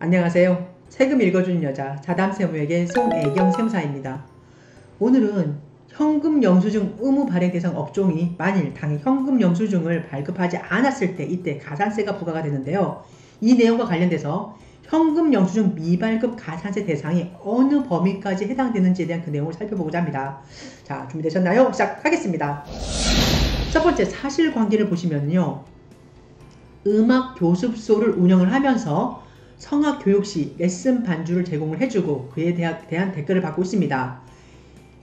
안녕하세요. 세금 읽어주는 여자 자담세무에게 송애경 세무사입니다. 오늘은 현금 영수증 의무 발행 대상 업종이 만일 당해 현금 영수증을 발급하지 않았을 때 이때 가산세가 부과가 되는데요. 이 내용과 관련돼서 현금 영수증 미발급 가산세 대상이 어느 범위까지 해당되는지에 대한 그 내용을 살펴보고자 합니다. 자, 준비되셨나요? 시작하겠습니다. 첫 번째 사실관계를 보시면요. 음악 교습소를 운영을 하면서 성악교육 시 레슨 반주를 제공을 해주고 그에 대한 대가를 받고 있습니다.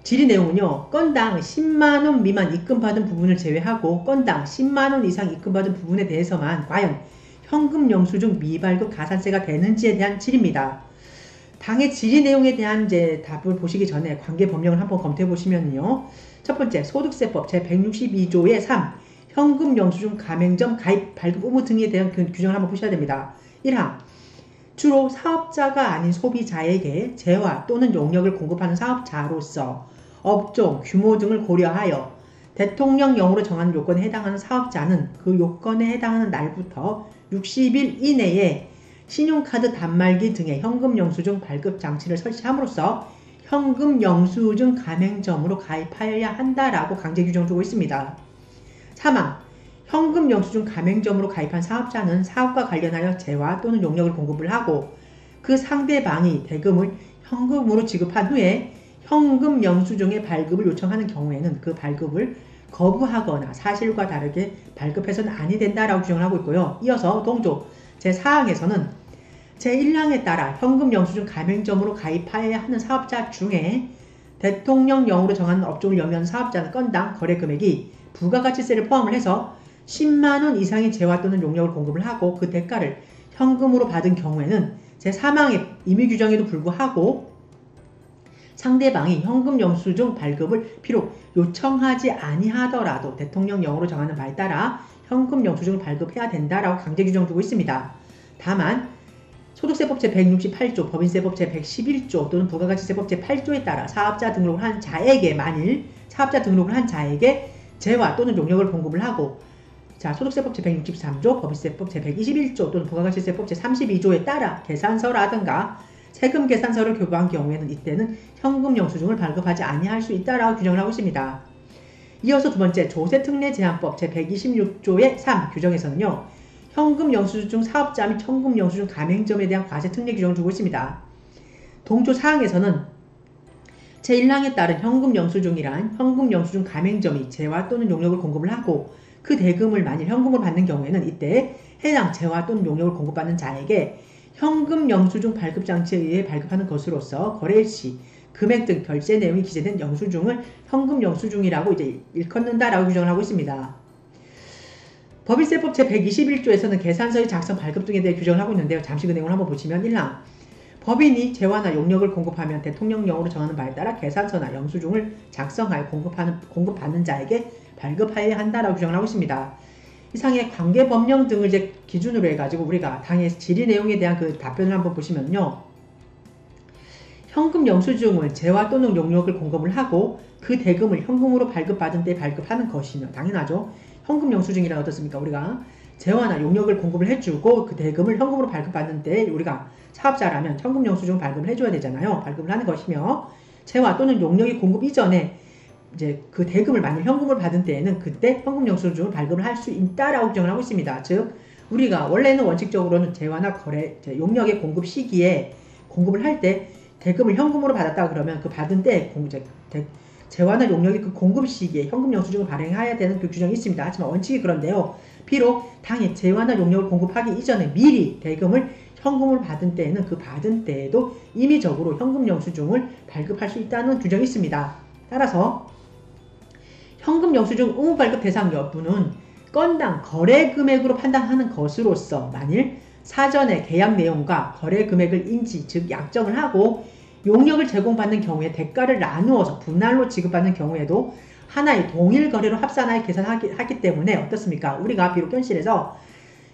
질의 내용은요. 건당 10만원 미만 입금받은 부분을 제외하고 건당 10만원 이상 입금받은 부분에 대해서만 과연 현금 영수증 미발급 가산세가 되는지에 대한 질의입니다. 당의 질의 내용에 대한 답을 보시기 전에 관계 법령을 한번 검토해 보시면요. 첫 번째 소득세법 제162조의 3 현금 영수증 가맹점 가입 발급 의무 등에 대한 그 규정을 한번 보셔야 됩니다. 1항 주로 사업자가 아닌 소비자에게 재화 또는 용역을 공급하는 사업자로서 업종, 규모 등을 고려하여 대통령령으로 정하는 요건에 해당하는 사업자는 그 요건에 해당하는 날부터 60일 이내에 신용카드 단말기 등의 현금 영수증 발급 장치를 설치함으로써 현금 영수증 가맹점으로 가입하여야 한다라고 강제 규정을 두고 있습니다. 3항 현금 영수증 가맹점으로 가입한 사업자는 사업과 관련하여 재화 또는 용역을 공급을 하고 그 상대방이 대금을 현금으로 지급한 후에 현금 영수증의 발급을 요청하는 경우에는 그 발급을 거부하거나 사실과 다르게 발급해서는 아니 된다라고 규정을 하고 있고요. 이어서 동조 제4항에서는 제1항에 따라 현금 영수증 가맹점으로 가입하여야 하는 사업자 중에 대통령령으로 정하는 업종을 영위하는 사업자는 건당 거래 금액이 부가가치세를 포함을 해서 10만원 이상의 재화 또는 용역을 공급을 하고 그 대가를 현금으로 받은 경우에는 제3항의 임의 규정에도 불구하고 상대방이 현금 영수증 발급을 비록 요청하지 아니하더라도 대통령령으로 정하는 바에 따라 현금 영수증을 발급해야 된다라고 강제 규정 두고 있습니다. 다만 소득세법 제168조, 법인세법 제111조 또는 부가가치세법 제8조에 따라 사업자 등록을 한 자에게 만일 사업자 등록을 한 자에게 재화 또는 용역을 공급을 하고 자, 소득세법 제163조, 법인세법 제121조 또는 부가가치세법 제32조에 따라 계산서라든가 세금 계산서를 교부한 경우에는 이때는 현금 영수증을 발급하지 아니할 수 있다라고 규정을 하고 있습니다. 이어서 두 번째 조세특례제한법 제126조의 3 규정에서는요. 현금 영수증 사업자 및 현금 영수증 가맹점에 대한 과세특례 규정을 두고 있습니다. 동조 사항에서는 제1항에 따른 현금 영수증이란 현금 영수증 가맹점이 재화 또는 용역을 공급을 하고 그 대금을 만일 현금으로 받는 경우에는 이때 해당 재화 또는 용역을 공급받는 자에게 현금 영수증 발급 장치에 의해 발급하는 것으로서 거래일시, 금액 등 결제 내용이 기재된 영수증을 현금 영수증이라고 일컫는다라고 규정을 하고 있습니다. 법인세법 제121조에서는 계산서의 작성 발급 등에 대해 규정을 하고 있는데요. 잠시 그 내용을 한번 보시면 1항 법인이 재화나 용역을 공급하면 대통령령으로 정하는 바에 따라 계산서나 영수증을 작성하여 공급받는 자에게 발급하여야 한다라고 규정을 하고 있습니다. 이상의 관계법령 등을 기준으로 해가지고 우리가 당의 질의 내용에 대한 그 답변을 한번 보시면요. 현금 영수증을 재화 또는 용역을 공급을 하고 그 대금을 현금으로 발급받은 때 발급하는 것이며 당연하죠. 현금 영수증이란 어떻습니까? 우리가 재화나 용역을 공급을 해주고 그 대금을 현금으로 발급받는 때 우리가 사업자라면 현금 영수증을 발급을 해줘야 되잖아요. 발급을 하는 것이며 재화 또는 용역이 공급 이전에 그 대금을 만약 현금으로 받은 때에는 그때 현금 영수증을 발급을 할 수 있다라고 규정을 하고 있습니다. 즉 우리가 원래는 원칙적으로는 재화나 거래, 용역의 공급 시기에 공급을 할 때 대금을 현금으로 받았다 그러면 그 받은 때 재화나 용역의 그 공급 시기에 현금 영수증을 발행해야 되는 그 규정이 있습니다. 하지만 원칙이 그런데요. 비록 당해 재화나 용역을 공급하기 이전에 미리 대금을 현금으로 받은 때에는 그 받은 때에도 임의적으로 현금 영수증을 발급할 수 있다는 규정이 있습니다. 따라서 현금 영수증 의무 발급 대상 여부는 건당 거래 금액으로 판단하는 것으로서 만일 사전에 계약 내용과 거래 금액을 인지 즉 약정을 하고 용역을 제공받는 경우에 대가를 나누어서 분할로 지급받는 경우에도 하나의 동일 거래로 합산하여 계산하기 때문에 어떻습니까? 우리가 비록 현실에서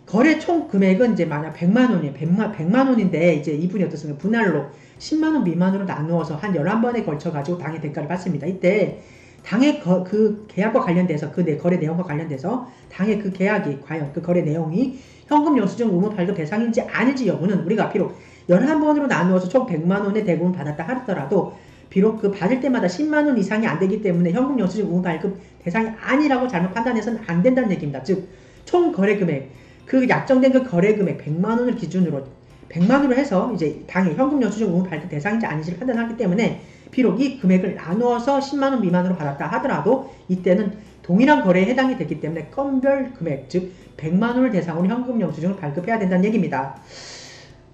거래 총 금액은 만약 100만원이에요. 100만원인데 이분이 어떻습니까? 분할로 10만원 미만으로 나누어서 한 11번에 걸쳐가지고 당의 대가를 받습니다. 이때 당의 그 계약과 관련돼서 그 거래 내용과 관련돼서 당의 그 계약이 과연 그 거래 내용이 현금 영수증 의무 발급 대상인지 아닌지 여부는 우리가 비록 11번으로 나누어서 총 100만원의 대금을 받았다 하더라도 비록 그 받을 때마다 10만원 이상이 안 되기 때문에 현금 영수증 의무 발급 대상이 아니라고 잘못 판단해서는 안 된다는 얘기입니다. 즉, 총 거래 금액, 그 약정된 그 거래 금액 100만원을 기준으로 100만으로 해서 이제 당일 현금 영수증 의무 발급 대상인지 아닌지를 판단하기 때문에 비록 이 금액을 나누어서 10만원 미만으로 받았다 하더라도 이때는 동일한 거래에 해당이 되기 때문에 건별 금액, 즉 100만원을 대상으로 현금 영수증을 발급해야 된다는 얘기입니다.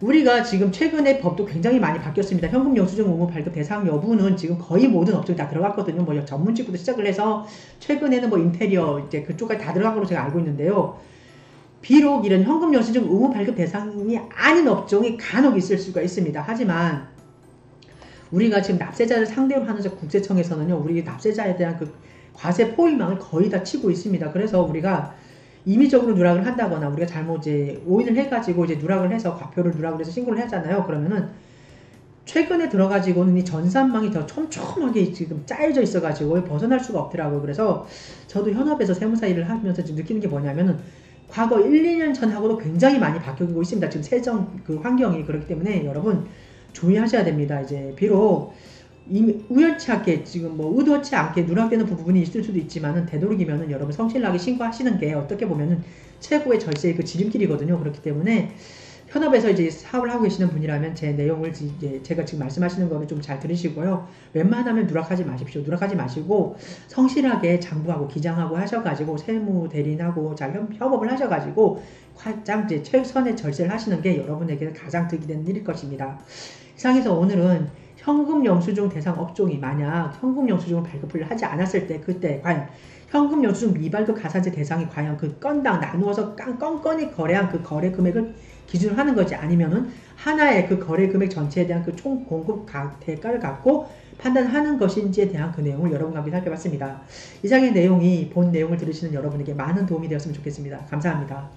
우리가 지금 최근에 법도 굉장히 많이 바뀌었습니다. 현금 영수증 의무 발급 대상 여부는 지금 거의 모든 업종이 다 들어갔거든요. 뭐 전문직부터 시작을 해서 최근에는 뭐 인테리어 이제 그쪽까지 다 들어간 걸로 제가 알고 있는데요. 비록 이런 현금 영수증 의무 발급 대상이 아닌 업종이 간혹 있을 수가 있습니다. 하지만 우리가 지금 납세자를 상대로 하는 국세청에서는요, 우리 납세자에 대한 그 과세 포위망을 거의 다 치고 있습니다. 그래서 우리가 임의적으로 누락을 한다거나 우리가 잘못 이제 오인을 해가지고 이제 누락을 해서 과표를 누락을 해서 신고를 하잖아요. 그러면은 최근에 들어가지고는 이 전산망이 더 촘촘하게 지금 짜여져 있어가지고 벗어날 수가 없더라고요. 그래서 저도 현업에서 세무사 일을 하면서 지금 느끼는 게 뭐냐면은 과거 1, 2년 전하고도 굉장히 많이 바뀌고 있습니다. 지금 세정 그 환경이 그렇기 때문에 여러분 주의하셔야 됩니다. 이제 비록 우연치 않게 지금 뭐 의도치 않게 누락되는 부분이 있을 수도 있지만은 되도록이면은 여러분 성실하게 신고하시는 게 어떻게 보면은 최고의 절세의 그 지름길이거든요. 그렇기 때문에 현업에서 이제 사업을 하고 계시는 분이라면 제 내용을 이제 제가 지금 말씀하시는 거를 좀 잘 들으시고요. 웬만하면 누락하지 마십시오. 누락하지 마시고 성실하게 장부하고 기장하고 하셔가지고 세무 대리인하고 잘 협업을 하셔가지고 가장 이제 최선의 절세를 하시는 게 여러분에게는 가장 득이 되는 일일 것입니다. 이상해서 오늘은 현금 영수증 대상 업종이 만약 현금 영수증을 발급을 하지 않았을 때 그때 과연 현금 영수증 미발급 가산세 대상이 과연 그 건당 나누어서 건건히 거래한 그 거래 금액을 기준으로 하는 거지 아니면은 하나의 그 거래 금액 전체에 대한 그 총 공급 대가를 갖고 판단하는 것인지에 대한 그 내용을 여러분과 함께 살펴봤습니다. 이상의 내용이 본 내용을 들으시는 여러분에게 많은 도움이 되었으면 좋겠습니다. 감사합니다.